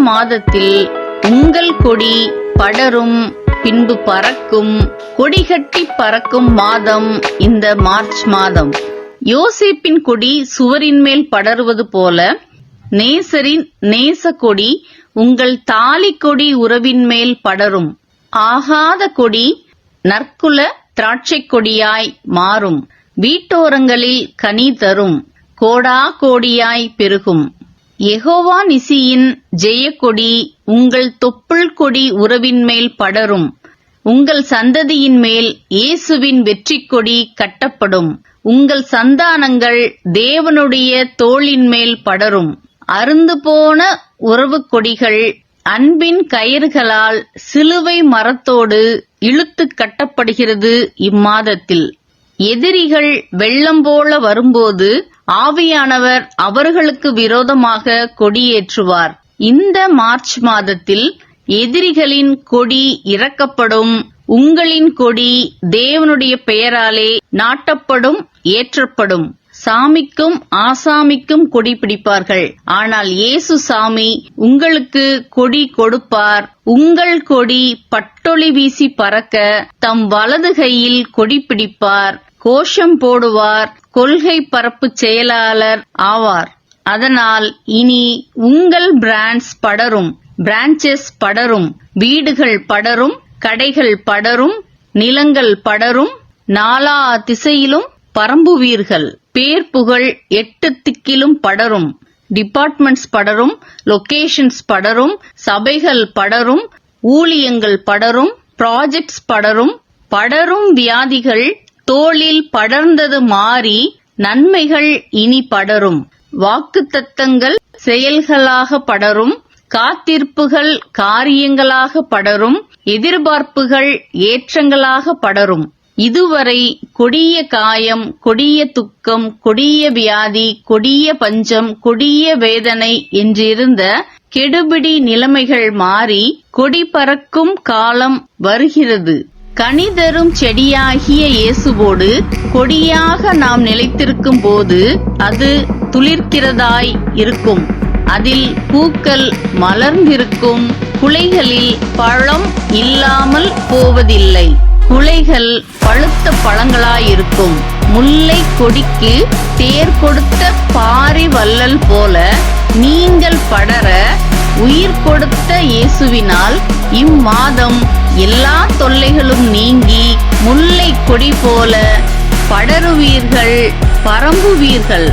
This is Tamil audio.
மாதத்தில் உங்கள் கொடி படரும், பின்பு பறக்கும், கொடிகட்டி பறக்கும் மாதம் இந்த மார்ச் மாதம். யோசேப்பின் கொடி சுவரின் மேல் படருவது போல நேசரின் நேச கொடி உங்கள் தாலி கொடி உறவின் மேல் படரும். ஆகாத கொடி நற்குல திராட்சை கொடியாய் மாறும். வீட்டோரங்களில் கனி தரும், கோடா கோடியாய் பெருகும். யெகோவா நிசியின் ஜெயக்கொடி உங்கள் தொப்புள் கொடி உறவின் மேல் படரும். உங்கள் சந்ததியின் மேல் இயேசுவின் வெற்றி கொடி கட்டப்படும். உங்கள் சந்தானங்கள் தேவனுடைய தோளின் மேல் படரும். அருந்து போன உறவு கொடிகள் அன்பின் கயிறுகளால் சிலுவை மரத்தோடு இழுத்து கட்டப்படுகிறது இம்மாதத்தில். எதிரிகள் வெள்ளம் போல வரும்போது ஆவியானவர் அவர்களுக்கு விரோதமாக கொடியேற்றுவார். இந்த மார்ச் மாதத்தில் எதிரிகளின் கொடி இறக்கப்படும். உங்களின் கொடி தேவனுடைய பெயராலே நாட்டப்படும், ஏற்றப்படும். சாமிக்கும் ஆசாமிக்கும் கொடி பிடிப்பார்கள், ஆனால் இயேசு சாமி உங்களுக்கு கொடி கொடுப்பார். உங்கள் கொடி பட்டொளி வீசி பறக்க தம் வலது கையில் கொடி பிடிப்பார். கோஷம் போடுவார், கொள்கை பரப்பு செயலாளர் ஆவார். அதனால் இனி உங்கள் பிரான்ச்சஸ் படரும், வீடுகள் படரும், கடைகள் படரும், நிலங்கள் படரும், நாலா திசையிலும் பரம்புவீர்கள். பேர் புகழ் 8 திக்கிலும் படரும். டிபார்ட்மெண்ட்ஸ் படரும், லொகேஷன்ஸ் படரும், சபைகள் படரும், ஊழியங்கள் படரும், ப்ராஜெக்ட்ஸ் படரும். படரும் வியாதிகள் தோளில் படர்ந்தது மாறி நன்மைகள் இனி படரும். வாக்குத்தத்தங்கள் செயல்களாக படரும். காத்திருப்புகள் காரியங்களாக படரும். எதிர்பார்ப்புகள் ஏற்றங்களாக படரும். இதுவரை கொடிய காயம், கொடிய துக்கம், கொடிய வியாதி, கொடிய பஞ்சம், கொடிய வேதனை என்றிருந்த கெடுபிடி நிலைமைகள் மாறி கொடி பறக்கும் காலம் வருகிறது. கனிதரும் செடியாகிய இயேசுவோடு கொடியாக நாம் நிலைத்திருக்கும் போது அது துளிர்க்கிறதாய் இருக்கும். அதில் பூக்கள் மலர்ந்திருக்கும். குலைகளில் பழம் இல்லாமல் போவதில்லை. குலைகள் பழுத்த பழங்களாயிருக்கும். முல்லை கொடிக்கு தேர் கொடுத்த பாரி வள்ளல் போல நீங்கள் படர உயிர் கொடுத்த இயேசுவினால் இம்மாதம் எல்லா தொல்லைகளும் நீங்கி முல்லை கொடி போல படருவீர்கள், பரம்புவீர்கள்.